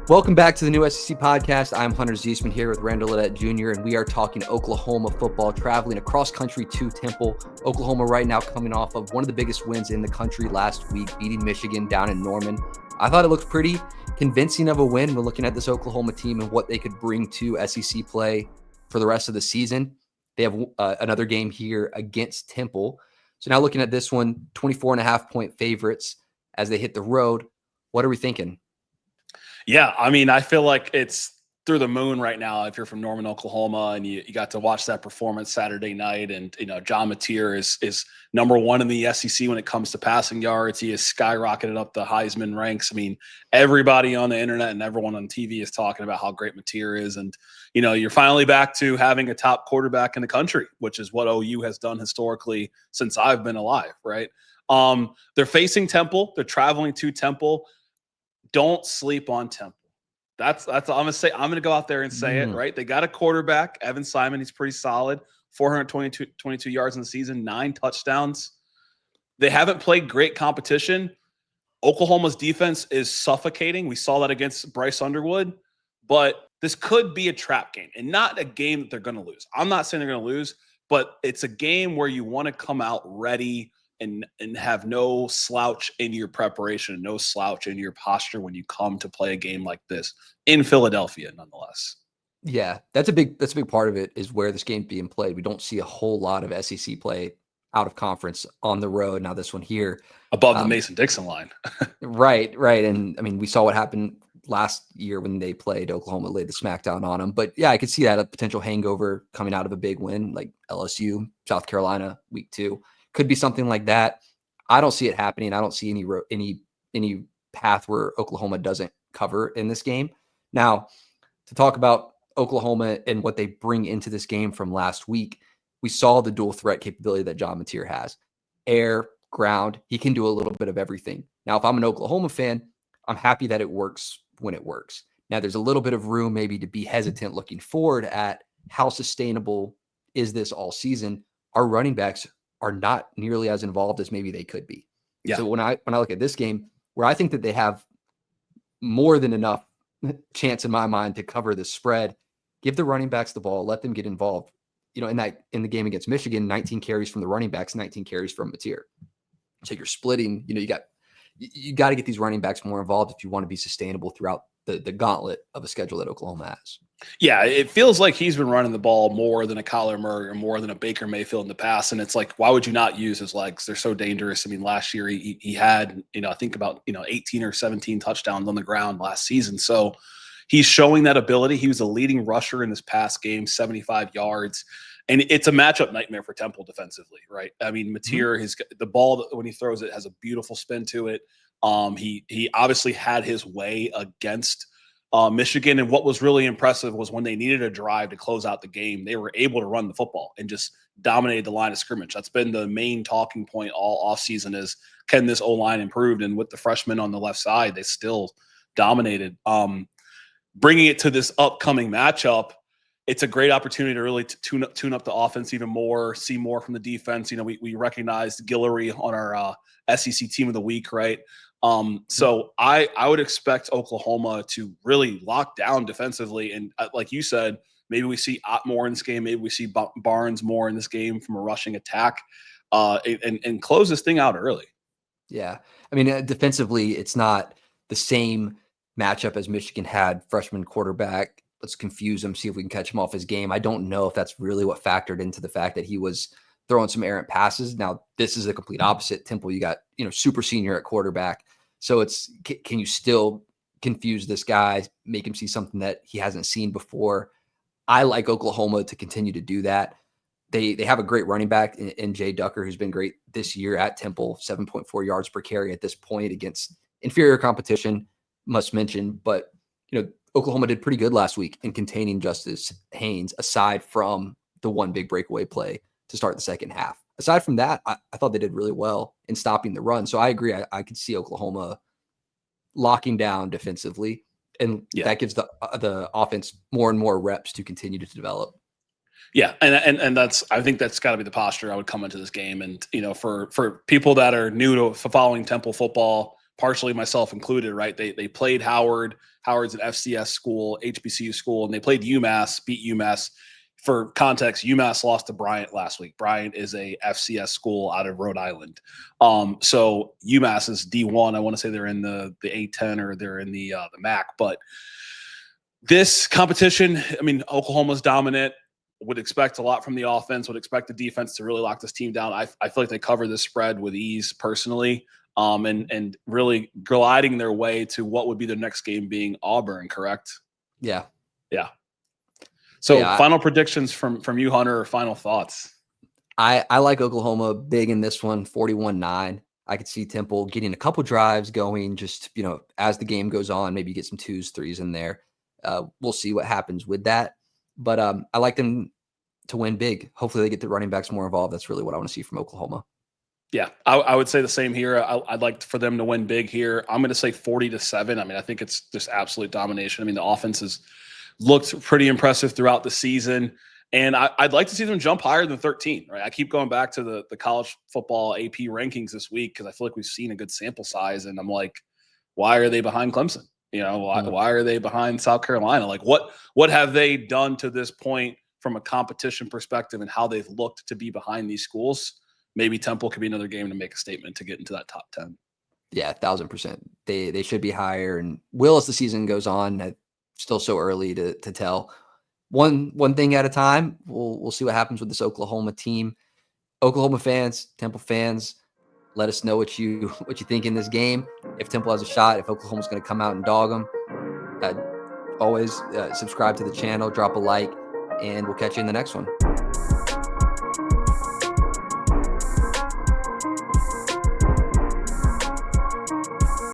Welcome back to the new SEC podcast. I'm Hunter Ziesman here with Randall Ledet Jr., and we are talking Oklahoma football, traveling across country to Temple. Oklahoma right now coming off of one of the biggest wins in the country last week, beating Michigan down in Norman. I thought it looked pretty convincing of a win when looking at this Oklahoma team and what they could bring to SEC play for the rest of the season. They have another game here against Temple. So now looking at this one, 24.5-point favorites as they hit the road. What are we thinking? Yeah, I mean, I feel like it's through the moon right now if you're from Norman, Oklahoma, and you got to watch that performance Saturday night. And, John Mateer is number one in the SEC when it comes to passing yards. He has skyrocketed up the Heisman ranks. I mean, everybody on the internet and everyone on TV is talking about how great Mateer is. And, you're finally back to having a top quarterback in the country, which is what OU has done historically since I've been alive, right? They're facing Temple. They're traveling to Temple. Don't sleep on Temple. That's I'm gonna say. I'm gonna go out there and say it, right? They got a quarterback, Evan Simon. He's pretty solid. 422 yards in the season, 9 touchdowns. They haven't played great competition. Oklahoma's defense is suffocating. We saw that against Bryce Underwood, but this could be a trap game and not a game that they're going to lose. I'm not saying they're going to lose, but it's a game where you want to come out ready and have no slouch in your preparation, no slouch in your posture when you come to play a game like this in Philadelphia, nonetheless. Yeah, that's a big part of it is where this game's being played. We don't see a whole lot of SEC play out of conference on the road. Now this one here. Above the Mason-Dixon line. Right. And I mean, we saw what happened last year when they played Oklahoma, laid the smackdown on them. But yeah, I could see that a potential hangover coming out of a big win like LSU, South Carolina, week 2. Could be something like that. I don't see it happening. I don't see any path where Oklahoma doesn't cover in this game. Now, to talk about Oklahoma and what they bring into this game from last week, we saw the dual threat capability that John Mateer has. Air, ground, he can do a little bit of everything. Now, if I'm an Oklahoma fan, I'm happy that it works when it works. Now, there's a little bit of room maybe to be hesitant looking forward at how sustainable is this all season. Our running backs are not nearly as involved as maybe they could be. Yeah. So when I look at this game, where I think that they have more than enough chance in my mind to cover the spread, give the running backs the ball, let them get involved. In the game against Michigan, 19 carries from the running backs, 19 carries from Mateer. So you're splitting, you got to get these running backs more involved if you want to be sustainable throughout the gauntlet of a schedule that Oklahoma has. Yeah, it feels like he's been running the ball more than a Kyler Murray or more than a Baker Mayfield in the past. And it's like, why would you not use his legs? They're so dangerous. I mean, last year he had, I think about, 18 or 17 touchdowns on the ground last season. So he's showing that ability. He was a leading rusher in this past game, 75 yards. And it's a matchup nightmare for Temple defensively, right? I mean, Mateer, the ball, when he throws it, has a beautiful spin to it. He obviously had his way against Michigan. And what was really impressive was when they needed a drive to close out the game, they were able to run the football and just dominated the line of scrimmage. That's been the main talking point all offseason is, can this O-line improve? And with the freshmen on the left side, they still dominated. Bringing it to this upcoming matchup, it's a great opportunity to really tune up the offense even more, see more from the defense. We recognized Guillory on our SEC Team of the Week, right? So I would expect Oklahoma to really lock down defensively. And like you said, maybe we see Ott more in this game. Maybe we see Barnes more in this game from a rushing attack and close this thing out early. Yeah. I mean, defensively, it's not the same matchup as Michigan had. Freshman quarterback. Let's confuse him, see if we can catch him off his game. I don't know if that's really what factored into the fact that he was throwing some errant passes. Now, this is a complete opposite. Temple, you got, super senior at quarterback. So can you still confuse this guy, make him see something that he hasn't seen before? I like Oklahoma to continue to do that. They have a great running back in Jay Ducker, who's been great this year at Temple, 7.4 yards per carry at this point against inferior competition, must mention. But, Oklahoma did pretty good last week in containing Justice Haynes, aside from the one big breakaway play to start the second half. Aside from that, I thought they did really well in stopping the run. So I agree. I could see Oklahoma locking down defensively, and that gives the offense more and more reps to continue to develop. Yeah, and I think that's got to be the posture I would come into this game. And for people that are new to following Temple football, partially myself included, right? They played Howard. Howard's an FCS school, HBCU school, and they played UMass, beat UMass. For context, UMass lost to Bryant last week. Bryant is a FCS school out of Rhode Island. So UMass is D1. I want to say they're in the A10 or they're in the MAC. But this competition, I mean, Oklahoma's dominant. Would expect a lot from the offense. Would expect the defense to really lock this team down. I feel like they cover this spread with ease personally, and really gliding their way to what would be the next game being Auburn. Correct? Yeah. So final predictions from you, Hunter, or final thoughts? I like Oklahoma big in this one, 41-9. I could see Temple getting a couple drives going just, as the game goes on, maybe get some 2s, 3s in there. We'll see what happens with that. But I like them to win big. Hopefully they get the running backs more involved. That's really what I want to see from Oklahoma. Yeah, I would say the same here. I'd like for them to win big here. I'm going to say 40-7. I mean, I think it's just absolute domination. I mean, the offense has looked pretty impressive throughout the season. And I'd like to see them jump higher than 13, right? I keep going back to the college football AP rankings this week because I feel like we've seen a good sample size. And I'm like, why are they behind Clemson? Why are they behind South Carolina? Like, what have they done to this point from a competition perspective and how they've looked to be behind these schools? Maybe Temple could be another game to make a statement to get into that top 10. Yeah, 1,000%. They should be higher and will as the season goes on. Still so early to tell. One thing at a time. We'll see what happens with this Oklahoma team. Oklahoma fans, Temple fans, let us know what you think in this game. If Temple has a shot, if Oklahoma's going to come out and dog them, always subscribe to the channel, drop a like, and we'll catch you in the next one.